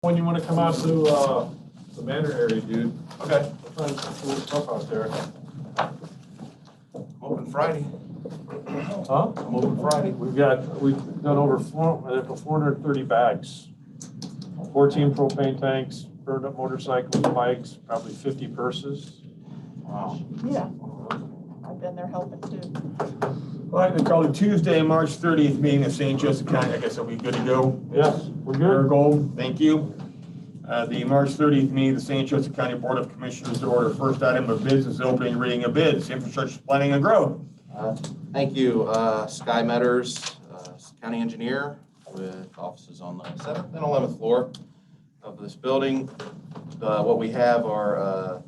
When you want to come out to the Manor area, dude. Okay. We're trying to put cool stuff out there. I'm open Friday. Huh? I'm open Friday. We've done over 430 bags. 14 propane tanks, burned up motorcycles, bikes, probably 50 purses. Wow. Yeah, I've been there helping too. All right, we call it Tuesday, March 30th meeting of St. Joseph County. I guess are we good to go? Yes, we're Mayor good. Gold, thank you. The March 30th meeting of the St. Joseph County Board of Commissioners to order. First item of business, opening reading of bids, infrastructure planning and growth. Thank you, Sky Metters, county engineer with offices on the 7th and 11th floor of this building. What we have are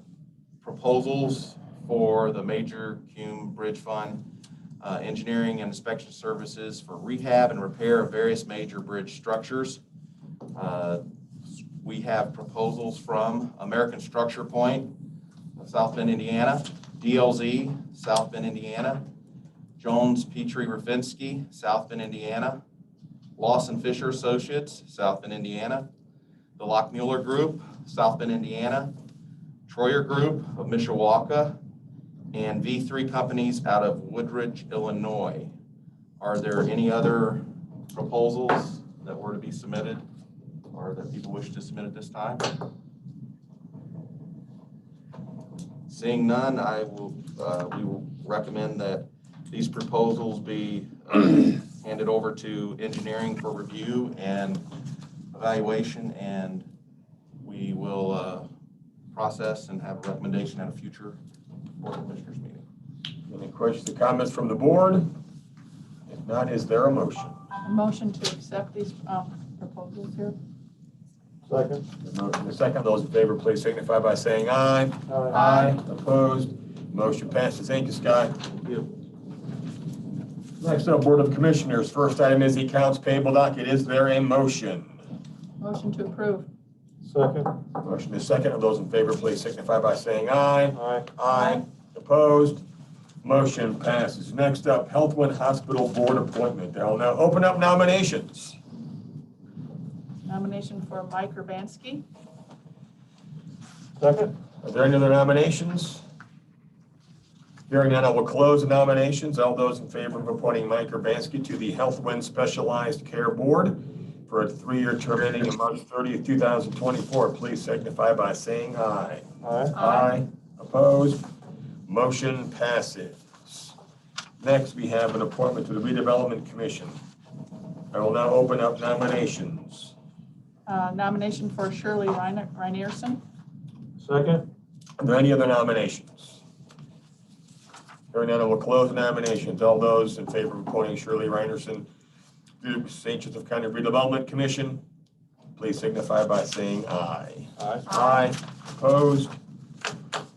proposals for the Major Cume Bridge Fund, engineering and inspection services for rehab and repair of various major bridge structures. We have proposals from American Structure Point of South Bend, Indiana, DLZ, South Bend, Indiana, Jones Petrie Rafinsky, South Bend, Indiana, Lawson Fisher Associates, South Bend, Indiana, the Lockmuller Group, South Bend, Indiana, Troyer Group of Mishawaka, and V3 Companies out of Woodridge, Illinois. Are there any other proposals that were to be submitted or that people wish to submit at this time? Seeing none, we will recommend that these proposals be handed over to engineering for review and evaluation, and we will process and have a recommendation at a future Board of Commissioners meeting. Any questions or comments from the board? If not, is there a motion? A motion to accept these proposals here. Second. The motion is second. Those in favor, please signify by saying aye. Aye. Opposed? Motion passes. Thank you, Scott. Thank you. Next up, Board of Commissioners. First item is the accounts payable docket. Is there a motion? Motion to approve. Second. Motion is second. All those in favor, please signify by saying aye. Aye. Aye. Opposed? Motion passes. Next up, Healthwind Hospital Board appointment. I'll now open up nominations. Nomination for Mike Urbanski. Second. Are there any other nominations? Hearing none, I will close the nominations. All those in favor of appointing Mike Urbanski to the Healthwind Specialized Care Board for a 3-year term ending on March 30th, 2024, please signify by saying aye. Aye. Aye. Opposed? Motion passes. Next, we have an appointment to the Redevelopment Commission. I will now open up nominations. Nomination for Shirley Reinerson. Second. Are there any other nominations? Hearing none, I will close the nominations. All those in favor of appointing Shirley Reinerson to the St. Joseph County Redevelopment Commission, please signify by saying aye. Aye. Aye. Opposed?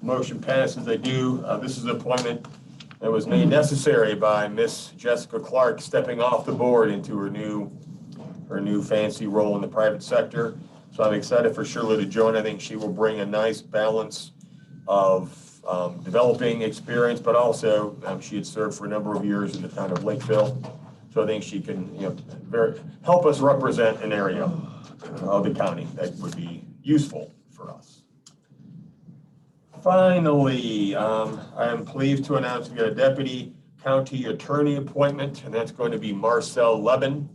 Motion passes. This is an appointment that was made necessary by Miss Jessica Clark stepping off the board into her new fancy role in the private sector. So I'm excited for Shirley to join. I think she will bring a nice balance of developing experience, but also she had served for a number of years in the town of Lakeville. So I think she can help us represent an area of the county that would be useful for us. Finally, I am pleased to announce we got a deputy county attorney appointment, and that's going to be Marcel Leben.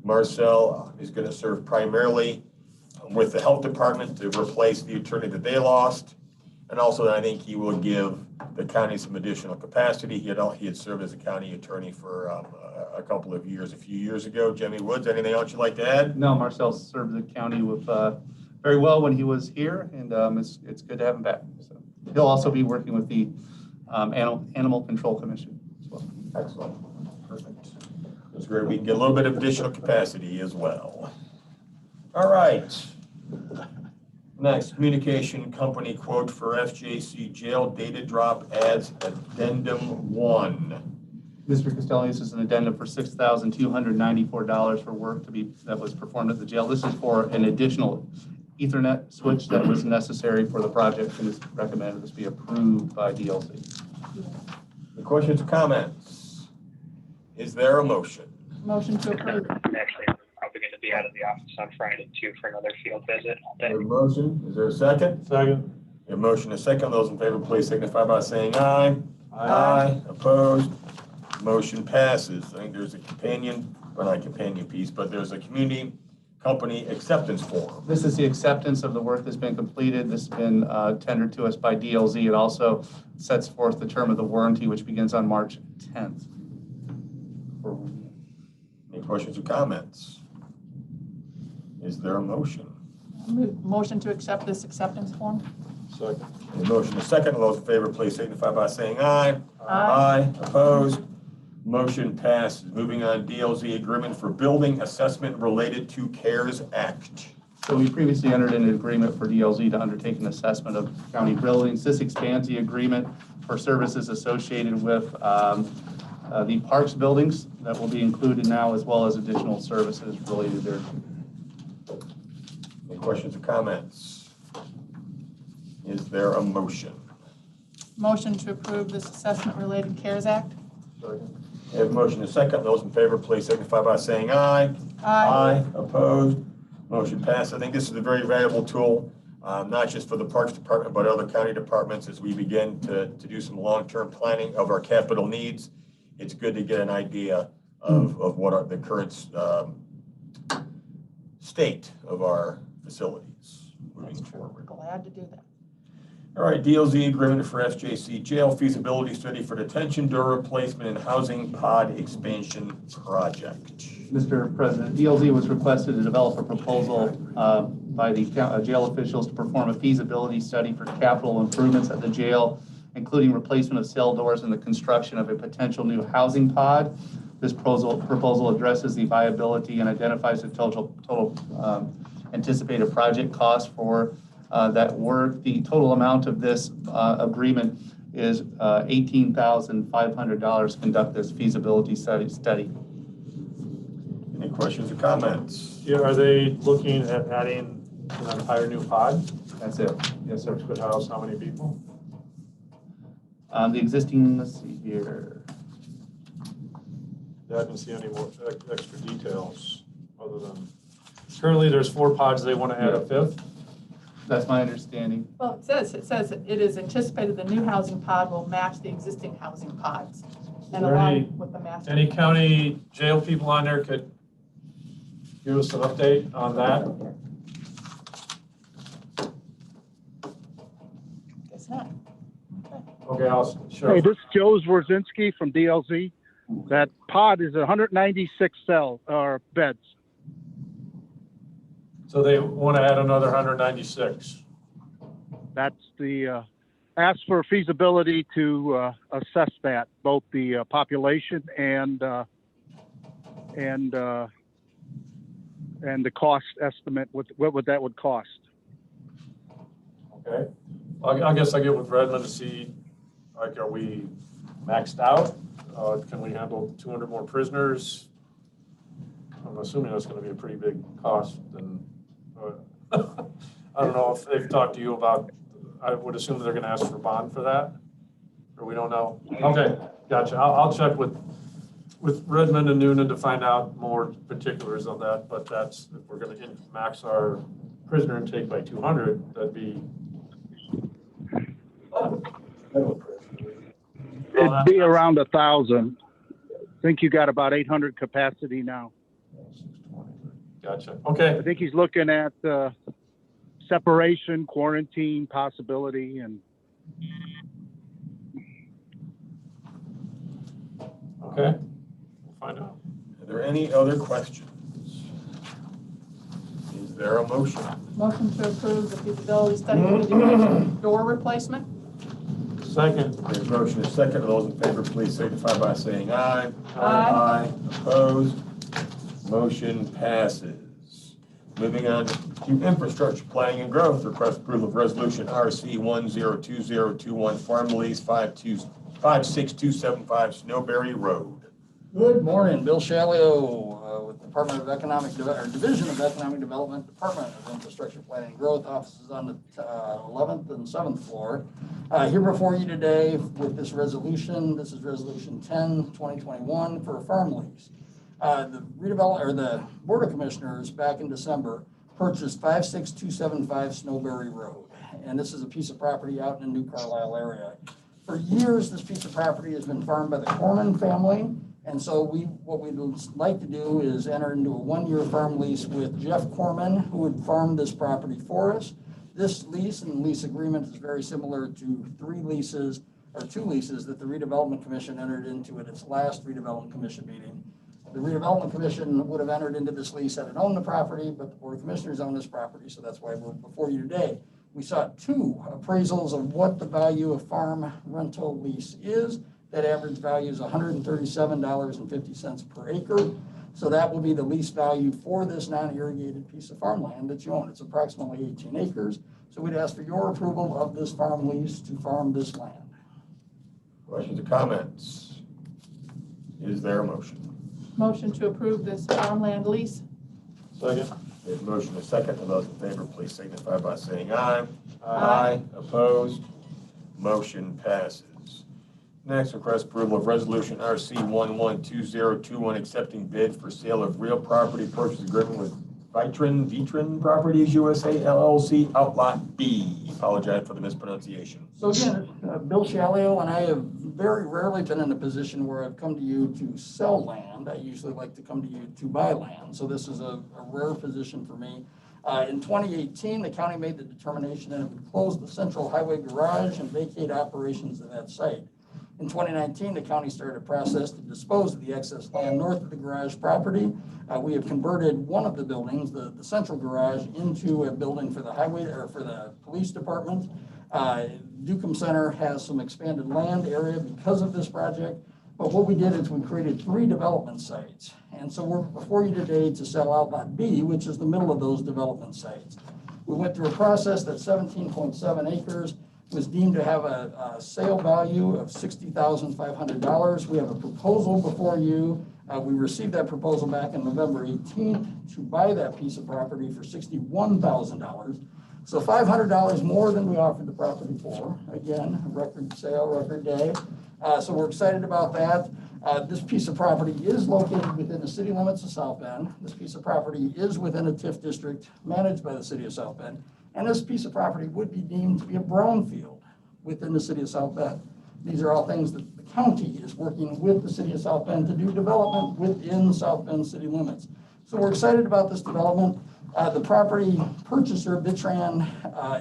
Marcel is going to serve primarily with the health department to replace the attorney that they lost. And also, I think he will give the county some additional capacity. He had served as a county attorney for a couple of years, a few years ago. Jimmy Woods, anything else you'd like to add? No, Marcel served the county with very well when he was here, and it's good to have him back. So he'll also be working with the Animal Control Commission as well. Excellent. Perfect. That's great. We can get a little bit of additional capacity as well. All right. Next, communication company quote for FJC jail data drop adds addendum 1. Mr. Costello, this is an addendum for $6,294 for work that was performed at the jail. This is for an additional Ethernet switch that was necessary for the project, and it's recommended this be approved by DLC. The questions or comments? Is there a motion? Motion to approve. Actually, I'll begin to be be out of the office on Friday too for another field visit all We day. have a motion, is there a second? Second. We have a motion and a second, those in favor, please signify by saying aye. Aye. Opposed? Motion passes. I think there's a companion, well, not a companion piece, but there's a community company acceptance form. This is the acceptance of the work that's been completed. This has been tendered to us by DLZ. It also sets forth the term of the warranty, which begins on March 10th. Any questions or comments? Is there a motion? Motion to accept this acceptance form? Second. A motion and a second, all those in favor, please signify by saying aye. Aye. Opposed? Motion passes. Moving on, DLZ agreement for building assessment related to CARES Act. So we previously entered into an agreement for DLZ to undertake an assessment of county buildings. This expands the agreement for services associated with the parks buildings that will be included now, as well as additional services related there. Any questions or comments? Is there a motion? Motion to approve this assessment-related CARES Act? Second. We have a motion and a second. Those in favor, please signify by saying aye. Aye. Opposed? Motion passed. I think this is a very valuable tool, not just for the Parks Department, but other county departments as we begin to do some long-term planning of our capital needs. It's good to get an idea of what are the current state of our facilities moving That's true. forward. We're glad to do that. All right, DLZ agreement for FJC jail feasibility study for detention door replacement and housing pod expansion project. Mr. President, DLZ was requested to develop a proposal by the jail officials to perform a feasibility study for capital improvements at the jail, including replacement of cell doors and the construction of a potential new housing pod. This proposal addresses the viability and identifies the total anticipated project cost for that work. The total amount of this agreement is $18,500 to conduct this feasibility study. Any questions or comments? Yeah, are they looking at adding an entire new pod? That's it. Yes, sir. Which could house how many people? The existing, let's see here. I didn't see any more extra details other than, currently there's 4 pods, they want to add a 5th. That's my understanding. Well, it says it is anticipated the new housing pod will match the existing housing pods and there any- align with the master. Any county jail people on there could give us an update on that? Guess not. Okay. Okay, I'll, Hey, sure. this is Joe Zworzinski from DLZ. That pod is 196 beds. So they want to add another 196. That's the ask for feasibility to assess that, both the population and the cost estimate. What that would cost. Okay. I guess I get with Redmond to see, like, are we maxed out? Can we handle 200 more prisoners? I'm assuming that's going to be a pretty big cost. And I don't know if they've talked to you about, I would assume they're going to ask for bond for that? Or we don't know? Okay, gotcha. I'll check with Redmond and Noonan to find out more particulars on that. But that's, if we're going to max our prisoner intake by 200, that'd be. It'd be around 1,000. I think you got about 800 capacity now. Gotcha. Okay. I think he's looking at separation, quarantine possibility, and Okay. We'll find out. Are there any other questions? Is there a motion? Motion to approve the feasibility study for the detention door replacement? Second. We have a motion and a second. Those in favor, please signify by saying aye. Aye. Opposed? Motion passes. Moving on to infrastructure planning and growth. Request approval of resolution RC 102021 farm lease 56275 Snowberry Road. Good morning, Bill Shalio with Department of Economic, or Division of Economic Development, Department of Infrastructure Planning and Growth, offices on the 11th and 7th floor. Here before you today with this resolution. This is Resolution 10, 2021 for a farm lease. The the Board of Commissioners back in December purchased 56275 Snowberry Road. And this is a piece of property out in the New Carlisle area. For years, this piece of property has been farmed by the Corman family. And so what we'd like to do is enter into a 1-year farm lease with Jeff Corman, who would farm this property for us. This lease and lease agreement is very similar to 2 leases that the Redevelopment Commission entered into at its last Redevelopment Commission meeting. The Redevelopment Commission would have entered into this lease had it owned the property, but the Board of Commissioners own this property, so that's why we're before you today. We sought 2 appraisals of what the value of farm rental lease is. That average value is $137.50 per acre. So that will be the lease value for this non-irrigated piece of farmland that you own. It's approximately 18 acres. So we'd ask for your approval of this farm lease to farm this land. Questions or comments? Is there a motion? Motion to approve this farmland lease. Second. There's a motion and a second. All those in favor, please signify by saying aye. Aye. Opposed? Motion passes. Next, request approval of resolution RC 112021, accepting bid for sale of real property purchase agreement with Vitrin Properties USA LLC, Outlot B. Apologize for the mispronunciation. So again, Bill Shalio and I have very rarely been in a position where I've come to you to sell land. I usually like to come to you to buy land. So this is a rare position for me. In 2018, the county made the determination that it would close the Central Highway Garage and vacate operations at that site. In 2019, the county started a process to dispose of the excess land north of the garage property. We have converted one of the buildings, the central garage, into a building for the highway or for the police department. Ducomb Center has some expanded land area because of this project. But what we did is we created 3 development sites. And so we're before you today to sell Outlot B, which is the middle of those development sites. We went through a process that 17.7 acres was deemed to have a sale value of $60,500. We have a proposal before you. We received that proposal back on November 18th to buy that piece of property for $61,000. So $500 more than we offered the property for. Again, record sale, record day. So we're excited about that. This piece of property is located within the city limits of South Bend. This piece of property is within a TIF district managed by the city of South Bend. And this piece of property would be deemed to be a brownfield within the city of South Bend. These are all things that the county is working with the city of South Bend to do development within the South Bend city limits. So we're excited about this development. The property purchaser, Vitran,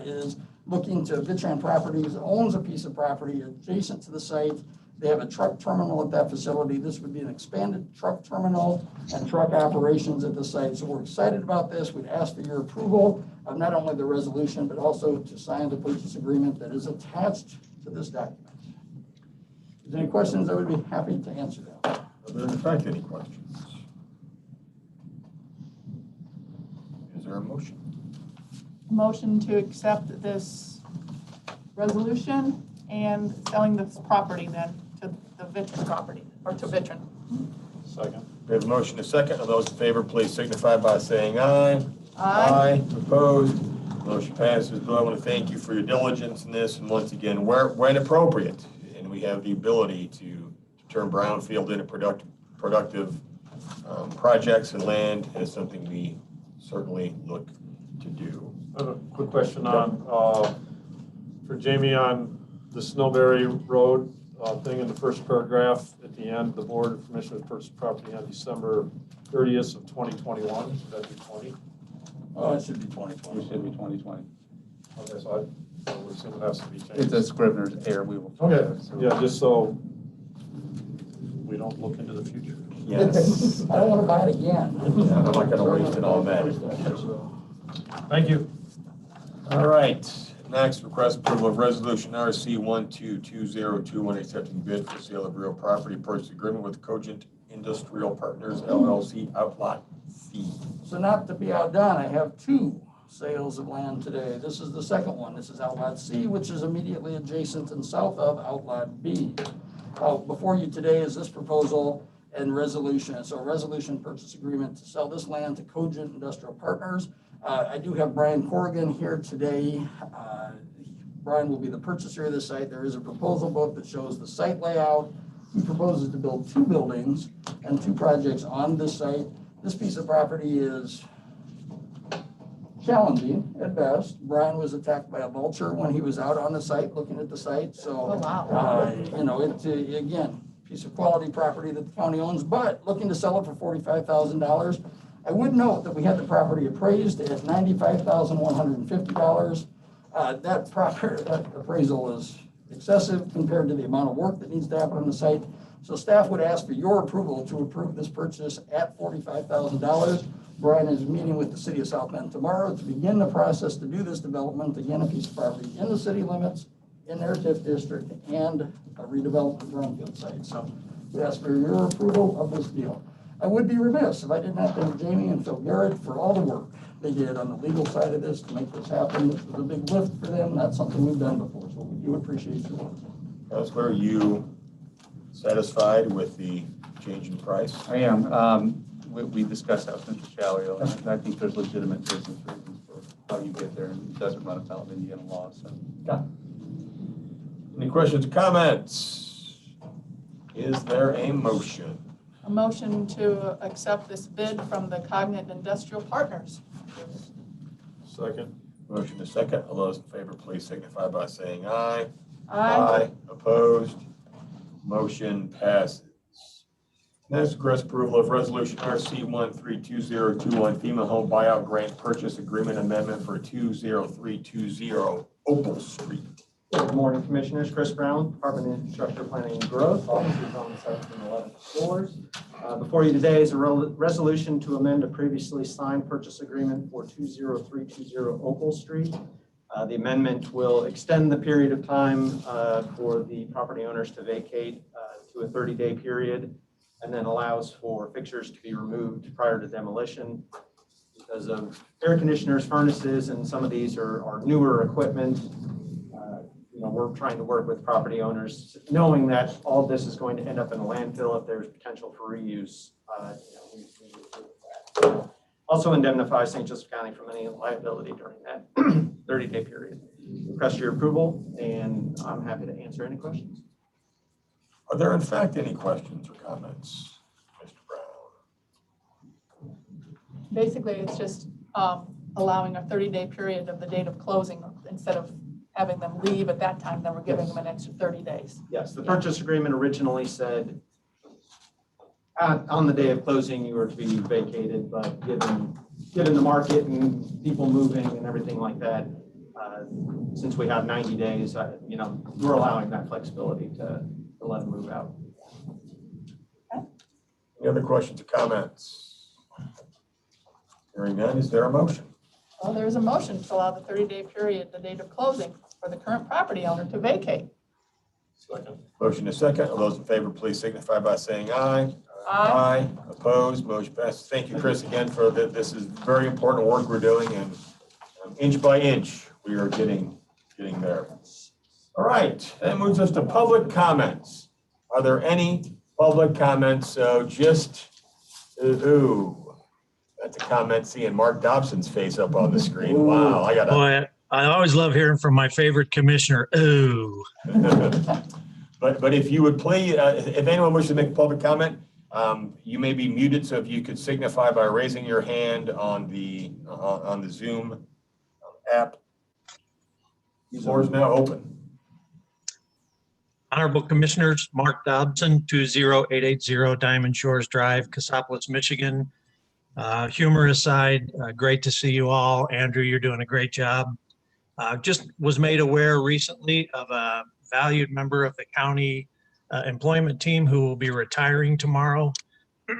is looking to, Vitran Properties owns a piece of property adjacent to the site. They have a truck terminal at that facility. This would be an expanded truck terminal and truck operations at the site. So we're excited about this. We'd ask for your approval of not only the resolution, but also to sign the purchase agreement that is attached to this document. If there's any questions, I would be happy to answer them. Are there in fact any questions? Is there a motion? Motion to accept this resolution and selling this property then to the Vitrin property, or to Vitrin. Second. We have a motion and a second. All those in favor, please signify by saying aye. Aye. Opposed? Motion passes. Bill, I want to thank you for your diligence in this, and once again, when appropriate, and we have the ability to turn brownfield into productive projects and land, is something we certainly look to do. I have a quick question on, for Jamie on the Snowberry Road thing in the first paragraph at the end. The Board of Commissioners purchased property on December 30th of 2021. Should that be 20? Oh, it should be 2020. It should be 2020. Okay, so I would assume it has to be changed. It's a Scrivener's error. We will. Okay, yeah, just so we don't look into the future. Yes. I don't want to buy it again. Yeah, I'm not gonna waste it all, Matt. Thank you. All right, next, request approval of resolution RC 122021, accepting bid for sale of real property purchase agreement with Cogent Industrial Partners LLC, Outlot C. So not to be outdone, I have 2 sales of land today. This is the second one. This is Outlot C, which is immediately adjacent and south of Outlot B. Before you today is this proposal and resolution. So a resolution purchase agreement to sell this land to Cogent Industrial Partners. I do have Brian Corrigan here today. Brian will be the purchaser of this site. There is a proposal book that shows the site layout, He proposes to build 2 buildings and 2 projects on this site. This piece of property is challenging at best. Brian was attacked by a vulture when he was out on the site, looking at the site, so. Oh, wow. You know, it's, again, piece of quality property that the county owns, but looking to sell it for $45,000. I would note that we had the property appraised at $95,150. That appraisal is excessive compared to the amount of work that needs to happen on the site. So staff would ask for your approval to approve this purchase at $45,000. Brian is meeting with the city of South Bend tomorrow to begin the process to do this development, again, a piece of property in the city limits, in their TIF district, and a redevelopment brownfield site. So we ask for your approval of this deal. I would be remiss if I did not thank Jamie and Phil Garrett for all the work they did on the legal side of this to make this happen. This was a big lift for them. That's something we've done before, so we do appreciate your work. Counselor, are you satisfied with the change in price? I am. We discussed that with Mr. Shalio, and I think there's legitimate business reasons for how you get there, and it doesn't run afoul of Indiana law, so. Any questions or comments? Is there a motion? A motion to accept this bid from the Cognate Industrial Partners. Second. Motion is second. All those in favor, please signify by saying aye. Aye. Opposed? Motion passes. Next, request approval of resolution RC 132021 FEMA Home Buyout Grant Purchase Agreement Amendment for 20320 Opal Street. Good morning, Commissioners. Chris Brown, Department of Infrastructure Planning and Growth, offices on the 7th and 11th floors. Before you today is a resolution to amend a previously signed purchase agreement for 20320 Opal Street. The amendment will extend the period of time for the property owners to vacate to a 30-day period, and then allows for fixtures to be removed prior to demolition because of air conditioners, furnaces, and some of these are newer equipment. We're trying to work with property owners, knowing that all this is going to end up in a landfill. If there's potential for reuse, we agree with that. Also indemnify St. Joseph County from any liability during that 30-day period. Request your approval, and I'm happy to answer any questions. Are there in fact any questions or comments, Mr. Brown? Basically, it's just allowing a 30-day period of the date of closing instead of having them leave at that time, then we're giving them an extra 30 days. Yes, the purchase agreement originally said on the day of closing, you were to be vacated, but given the market and people moving and everything like that, since we have 90 days, we're allowing that flexibility to let them move out. Any other questions or comments? Hearing none, is there a motion? Well, there's a motion to allow the 30-day period, the date of closing, for the current property owner to vacate. Second. Motion is second. All those in favor, please signify by saying aye. Aye. Opposed? Motion passes. Thank you, Chris, again for this is very important work we're doing, and inch by inch we are getting there. All right, that moves us to public comments. Are there any public comments? So just that's a comment seeing Mark Dobson's face up on the screen. Wow, I got Boy, I always love hearing from my favorite commissioner. Ooh. But if you would please, if anyone wishes to make a public comment, you may be muted. So if you could signify by raising your hand on the Zoom app. The floor is now open. Honorable Commissioners, Mark Dobson, 20880 Diamond Shores Drive, Cassopolis, Michigan. Humor aside, great to see you all. Andrew, you're doing a great job. Just was made aware recently of a valued member of the county employment team who will be retiring tomorrow.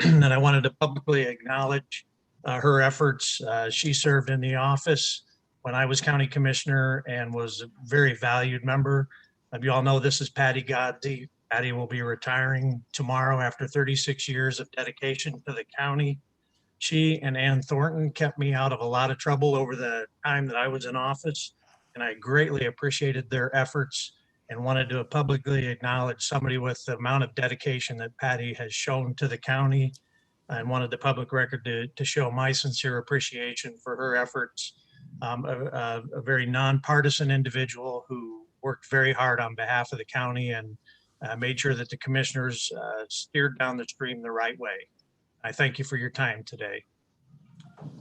And I wanted to publicly acknowledge her efforts. She served in the office when I was county commissioner and was a very valued member. You all know this is Patty Godsey. Patty will be retiring tomorrow after 36 years of dedication to the county. She and Ann Thornton kept me out of a lot of trouble over the time that I was in office, and I greatly appreciated their efforts and wanted to publicly acknowledge somebody with the amount of dedication that Patty has shown to the county, and wanted the public record to show my sincere appreciation for her efforts. A very nonpartisan individual who worked very hard on behalf of the county, and made sure that the commissioners steered down the stream the right way. I thank you for your time today.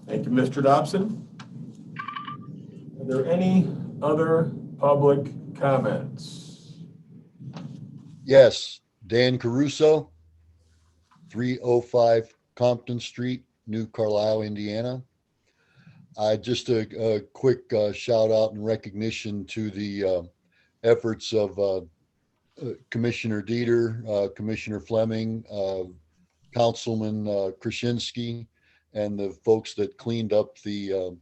Thank you, Mr. Dobson. Are there any other public comments? Yes, Dan Caruso, 305 Compton Street, New Carlisle, Indiana. Just a quick shout out and recognition to the efforts of Commissioner Dieter, Commissioner Fleming, Councilman Krasinski, and the folks that cleaned up the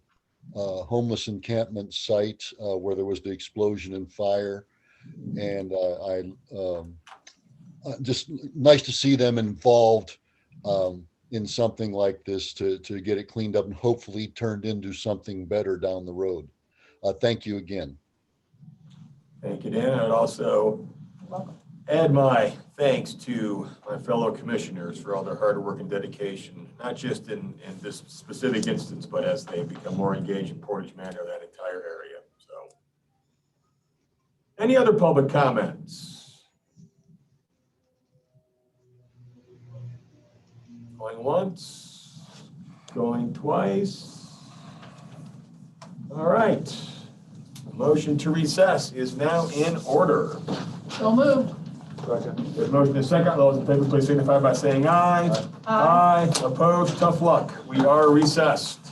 homeless encampment site where there was the explosion and fire. And just nice to see them involved in something like this to get it cleaned up and hopefully turned into something better down the road. Thank you again. Thank you, Dan. I'd also add my thanks to my fellow commissioners for all their hard work and dedication, not just in this specific instance, but as they become more engaged in Portage Manor, that entire area. So, any other public comments? Going once, going twice. All right. The motion to recess is now in order. So moved. There's motion and second. All those in favor, please signify by saying aye. Aye. Opposed, tough luck. We are recessed.